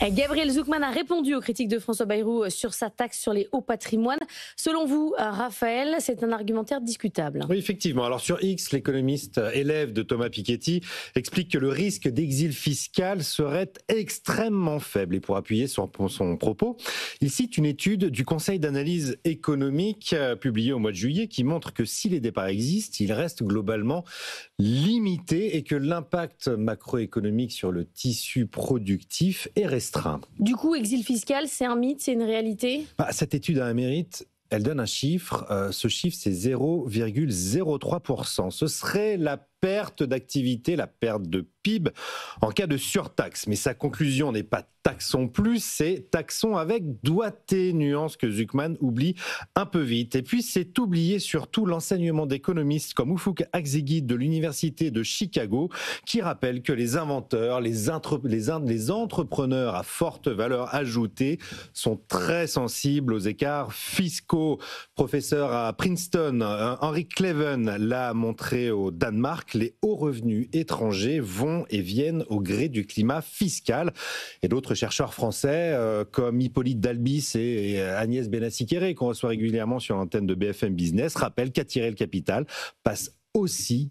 Gabriel Zucman a répondu aux critiques de François Bayrou sur sa taxe sur les hauts patrimoines. Selon vous, Raphaël, c'est un argumentaire discutable. Oui, effectivement. Alors sur X, l'économiste élève de Thomas Piketty explique que le risque d'exil fiscal serait extrêmement faible. Et pour appuyer son propos, il cite une étude du Conseil d'analyse économique publiée au mois de juillet qui montre que si les départs existent, ils restent globalement limités et que l'impact macroéconomique sur le tissu productif est restreint. Du coup, exil fiscal, c'est un mythe, c'est une réalité ? Cette étude a un mérite. Elle donne un chiffre. Ce chiffre, c'est 0,03%. Ce serait la perte d'activité, la perte de PIB en cas de surtaxe. Mais sa conclusion n'est pas taxons plus, c'est taxons avec doigté, nuance que Zucman oublie un peu vite. Et puis c'est oublier surtout l'enseignement d'économistes comme Ufuk Akzegid de l'université de Chicago qui rappelle que les inventeurs, les entrepreneurs à forte valeur ajoutée sont très sensibles aux écarts fiscaux. Professeur à Princeton, Henry Cleven l'a montré au Danemark. Les hauts revenus étrangers vont et viennent au gré du climat fiscal. Et d'autres chercheurs français comme Hippolyte Dalbis et Agnès Benassi-Kéré, qu'on reçoit régulièrement sur l'antenne de BFM Business, rappellent qu'attirer le capital passe aussi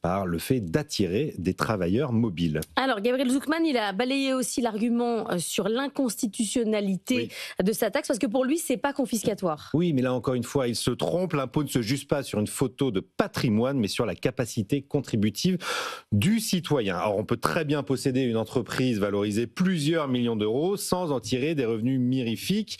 par le fait d'attirer des travailleurs mobiles. Alors, Gabriel Zucman, il a balayé aussi l'argument sur l'inconstitutionnalité de sa taxe, parce que pour lui, c'est pas confiscatoire. Oui, mais là, encore une fois, il se trompe. L'impôt ne se juge pas sur une photo de patrimoine, mais sur la capacité contributive du citoyen. Alors, on peut très bien posséder une entreprise valorisée plusieurs millions d'euros sans en tirer des revenus mirifiques.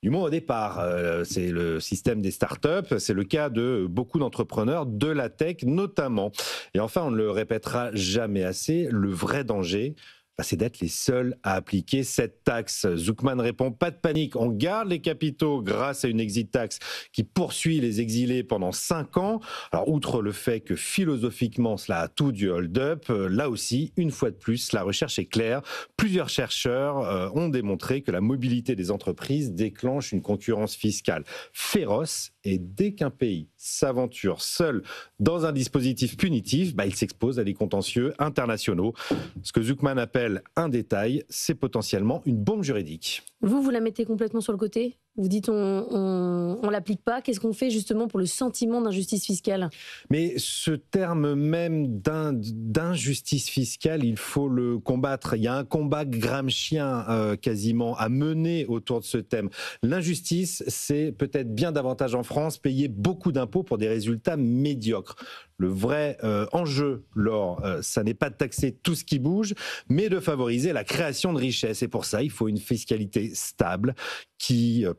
Du moins au départ, c'est le système des startups, c'est le cas de beaucoup d'entrepreneurs de la tech notamment. Et enfin, on ne le répétera jamais assez, le vrai danger, c'est d'être les seuls à appliquer cette taxe. Zucman répond, pas de panique, on garde les capitaux grâce à une exit tax qui poursuit les exilés pendant 5 ans. Alors, outre le fait que philosophiquement, cela a tout du hold-up, là aussi, une fois de plus, la recherche est claire. Plusieurs chercheurs ont démontré que la mobilité des entreprises déclenche une concurrence fiscale féroce et dès qu'un pays s'aventure seul dans un dispositif punitif, il s'expose à des contentieux internationaux. Ce que Zucman appelle un détail, c'est potentiellement une bombe juridique. Vous la mettez complètement sur le côté ? Vous dites on l'applique pas. Qu'est-ce qu'on fait justement pour le sentiment d'injustice fiscale ? Mais ce terme même d'injustice fiscale, il faut le combattre. Il y a un combat gramscien quasiment à mener autour de ce thème. L'injustice, c'est peut-être bien davantage en France, payer beaucoup d'impôts pour des résultats médiocres. Le vrai enjeu, Laure, ça n'est pas de taxer tout ce qui bouge, mais de favoriser la création de richesses. Et pour ça, il faut une fiscalité stable,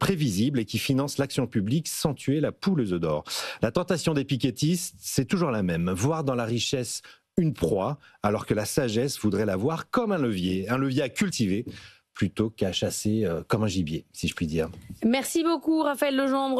prévisible et qui finance l'action publique sans tuer la poule aux œufs d'or. La tentation des piquettistes, c'est toujours la même, voir dans la richesse une proie, alors que la sagesse voudrait la voir comme un levier à cultiver, plutôt qu'à chasser comme un gibier, si je puis dire. Merci beaucoup, Raphaël Legendre.